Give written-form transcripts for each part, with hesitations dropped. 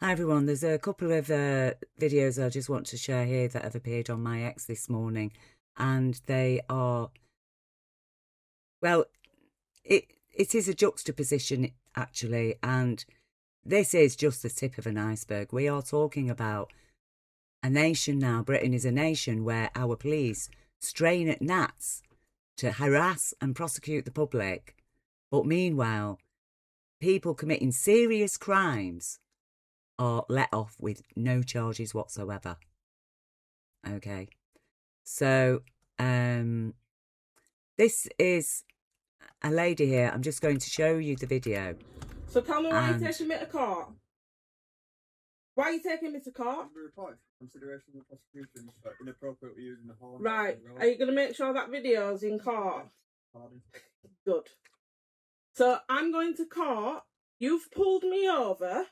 Hi everyone, there's a couple of videos I just want to share here that have appeared on my X this morning, and they are, well, it is a juxtaposition actually, and this is just the tip of an iceberg. We are talking about a nation now. Britain is a nation where our police strain at gnats to harass and prosecute the public, but meanwhile, people committing serious crimes are let off with no charges whatsoever. Okay, so this is a lady here. I'm just going to show you the video. So tell me why you're taking me to court. Why are you taking me to court? Consideration of the prosecution for inappropriately using the horn. Right. Are you going to make sure that video's in court? Pardon? Good. So I'm going to court. You've pulled me over.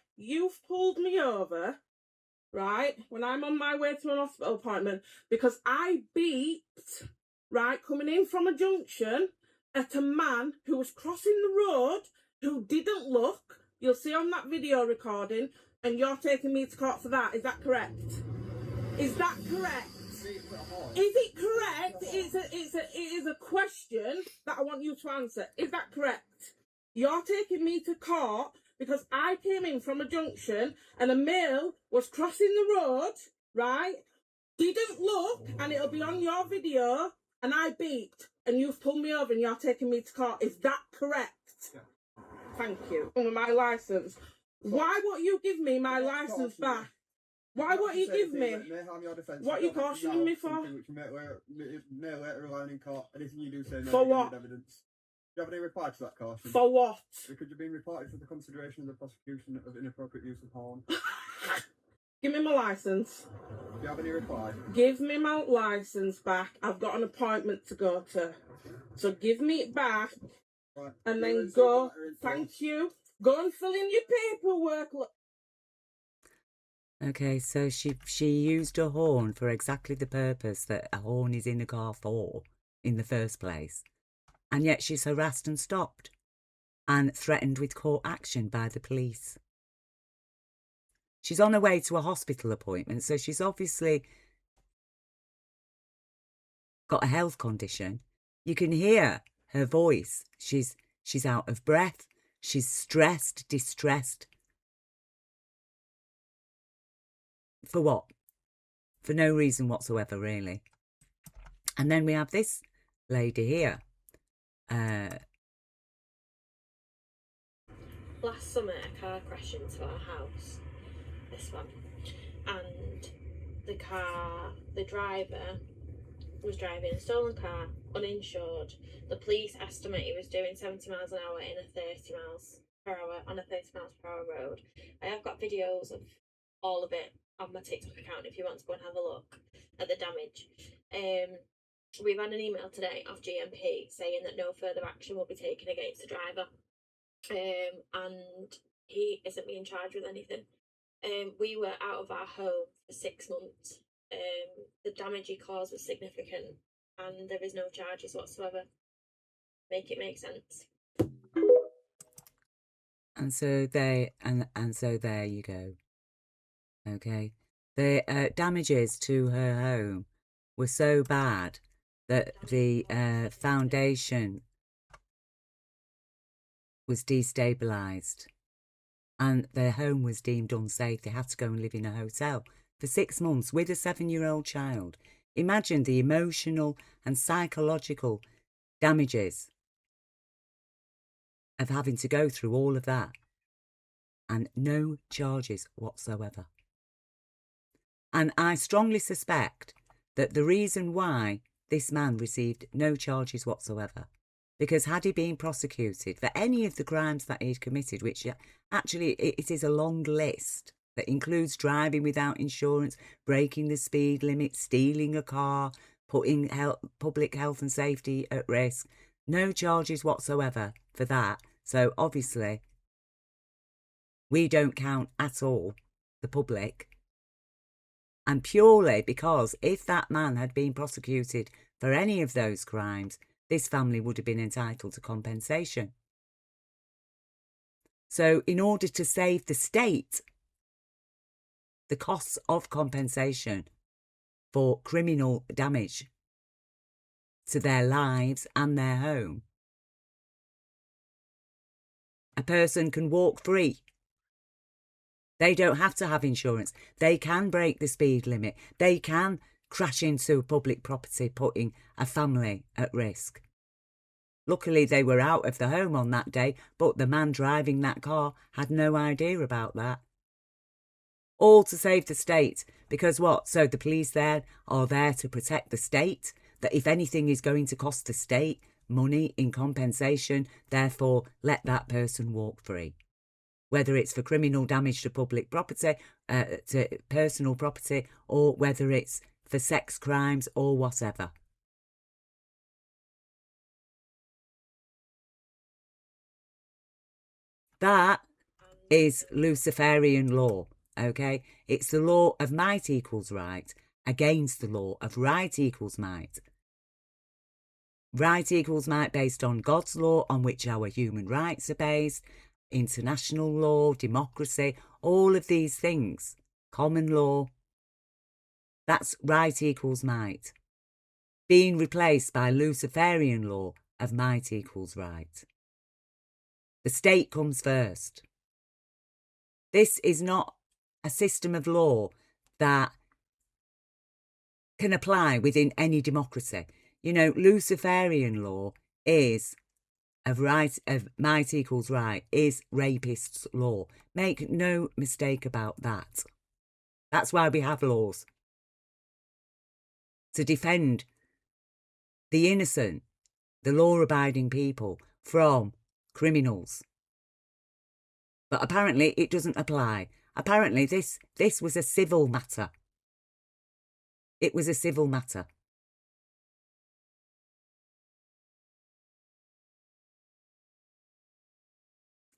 Right, when I'm on my way to an hospital appointment because I beeped, right, coming in from a junction at a man who was crossing the road who didn't look. You'll see on that video recording, and you're taking me to court for that. Is that correct? Is that correct? Is it correct? It is a question that I want you to answer. Is that correct? You're taking me to court because I came in from a junction and a male was crossing the road, right? Didn't look, and it'll be on your video, and I beeped, and you've pulled me over and you're taking me to court. Is that correct? Yeah. Thank you. With my licence. Why won't you give me my licence back? Why won't you give me? What are you cautioning me for? Which may later rely in court. Anything you do say for what? Evidence. Do you have any reply to that caution? For what? Because you're being reported for the consideration of the prosecution of inappropriate use of horn. Give me my licence. Do you have any reply? Give me my licence back. I've got an appointment to go to. So give me it back. Right. And then go. Thank you. Go and fill in your paperwork. Okay, so she used a horn for exactly the purpose that a horn is in a car for in the first place. And yet she's harassed and stopped and threatened with court action by the police. She's on her way to a hospital appointment, so she's obviously got a health condition. You can hear her voice. She's out of breath. She's stressed, distressed. For what? For no reason whatsoever, really. And then we have this lady here. Last summer, a car crashed into our house, this one, and the driver was driving a stolen car, uninsured. The police estimate he was doing 70 miles an hour in a 30 miles per hour on a 30 miles per hour road. I have got videos of all of it on my TikTok account if you want to go and have a look at the damage. We've had an email today off GMP saying that no further action will be taken against the driver, and he isn't being charged with anything. We were out of our home for 6 months. The damage he caused was significant, and there is no charges whatsoever. Make it make sense. And so there you go. Okay, the damages to her home were so bad that the foundation was destabilised and their home was deemed unsafe. They had to go and live in a hotel for 6 months with a 7-year-old child. Imagine the emotional and psychological damages of having to go through all of that and no charges whatsoever. And I strongly suspect that the reason why this man received no charges whatsoever, because had he been prosecuted for any of the crimes that he'd committed, which actually it is a long list that includes driving without insurance, breaking the speed limit, stealing a car, putting public health and safety at risk, no charges whatsoever for that. So obviously we don't count at all, the public. And purely because if that man had been prosecuted for any of those crimes, this family would have been entitled to compensation. So in order to save the state, the costs of compensation for criminal damage to their lives and their home. A person can walk free. They don't have to have insurance. They can break the speed limit. They can crash into public property, putting a family at risk. Luckily, they were out of the home on that day, but the man driving that car had no idea about that. All to save the state, because what? So the police there are there to protect the state, that if anything is going to cost the state money in compensation, therefore let that person walk free. Whether it's for criminal damage to public property, to personal property, or whether it's for sex crimes or whatever. That is Luciferian law, okay? It's the law of might equals right against the law of right equals might. Right equals might based on God's law, on which our human rights are based, international law, democracy, all of these things, common law. That's right equals might, being replaced by Luciferian law of might equals right. The state comes first. This is not a system of law that can apply within any democracy. You know, Luciferian law is of might equals right, is rapists' law. Make no mistake about that. That's why we have laws. To defend the innocent, the law-abiding people from criminals. But apparently it doesn't apply. Apparently this was a civil matter. It was a civil matter.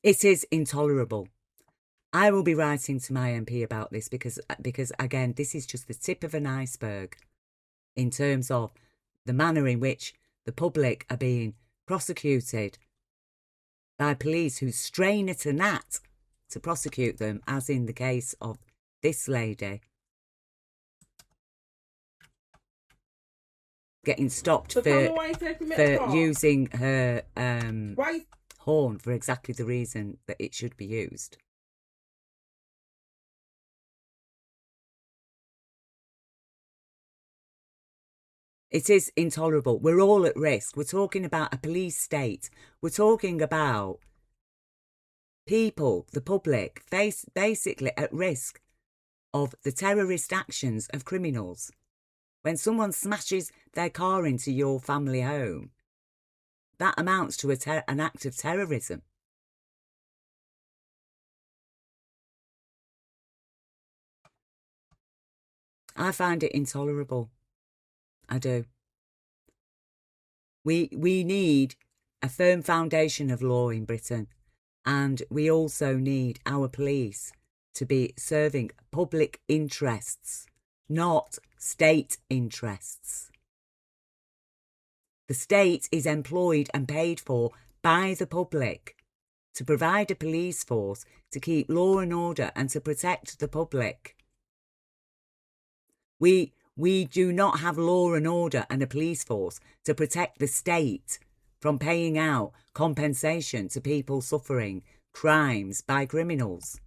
It is intolerable. I will be writing to my MP about this because again, this is just the tip of an iceberg in terms of the manner in which the public are being prosecuted by police who strain at a gnat to prosecute them, as in the case of this lady getting stopped for using her horn for exactly the reason that it should be used. It is intolerable. We're all at risk. We're talking about a police state. We're talking about people, the public, basically at risk of the terrorist actions of criminals. When someone smashes their car into your family home, that amounts to an act of terrorism. I find it intolerable. I do. We need a firm foundation of law in Britain, and we also need our police to be serving public interests, not state interests. The state is employed and paid for by the public to provide a police force to keep law and order and to protect the public. We do not have law and order and a police force to protect the state from paying out compensation to people suffering crimes by criminals.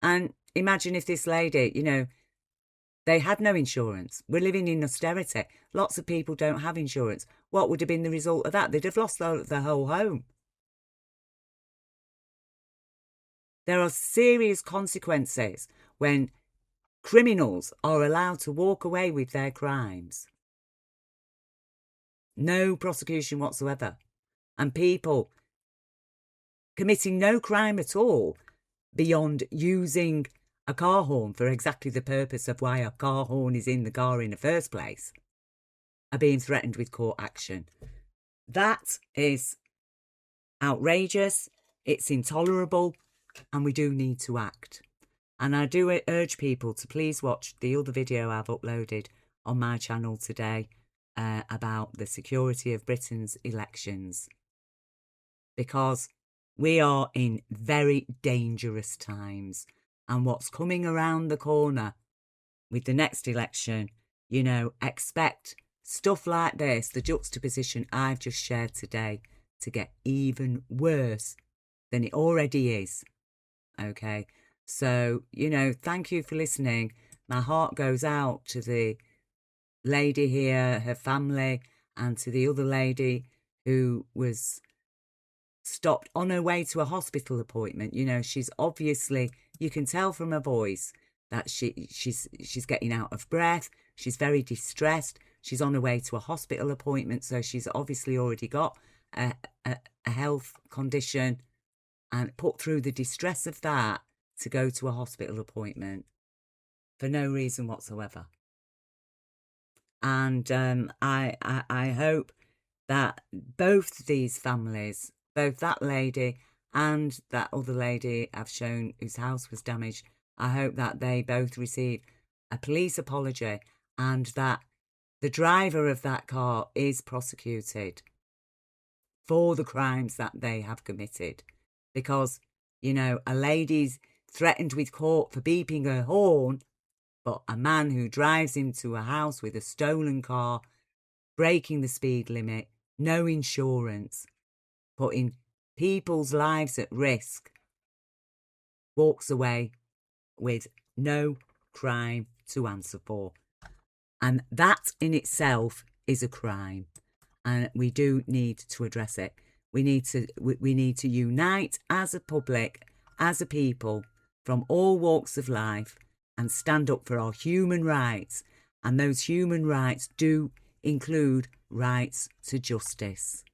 And imagine if this lady, you know, they had no insurance. We're living in austerity. Lots of people don't have insurance. What would have been the result of that? They'd have lost their whole home. There are serious consequences when criminals are allowed to walk away with their crimes. No prosecution whatsoever. And people committing no crime at all beyond using a car horn for exactly the purpose of why a car horn is in the car in the first place are being threatened with court action. That is outrageous, it's intolerable, and we do need to act. And I do urge people to please watch the other video I've uploaded on my channel today about the security of Britain's elections. Because We are in very dangerous times, and what's coming around the corner with the next election, you know, expect stuff like this, the juxtaposition I've just shared today, to get even worse than it already is. Okay, so, you know, thank you for listening. My heart goes out to the lady here, her family, and to the other lady who was stopped on her way to a hospital appointment. You know, she's obviously, you can tell from her voice that she's getting out of breath. She's very distressed. She's on her way to a hospital appointment, so she's obviously already got a health condition, and put through the distress of that to go to a hospital appointment for no reason whatsoever. And I hope that both these families, both that lady and that other lady I've shown whose house was damaged, I hope that they both receive a police apology and that the driver of that car is prosecuted for the crimes that they have committed. Because, you know, a lady's threatened with court for beeping her horn, but a man who drives into a house with a stolen car, breaking the speed limit, no insurance, putting people's lives at risk, walks away with no crime to answer for. And that in itself is a crime. And we do need to address it. We need to unite as a public, as a people, from all walks of life, and stand up for our human rights. And those human rights do include rights to justice.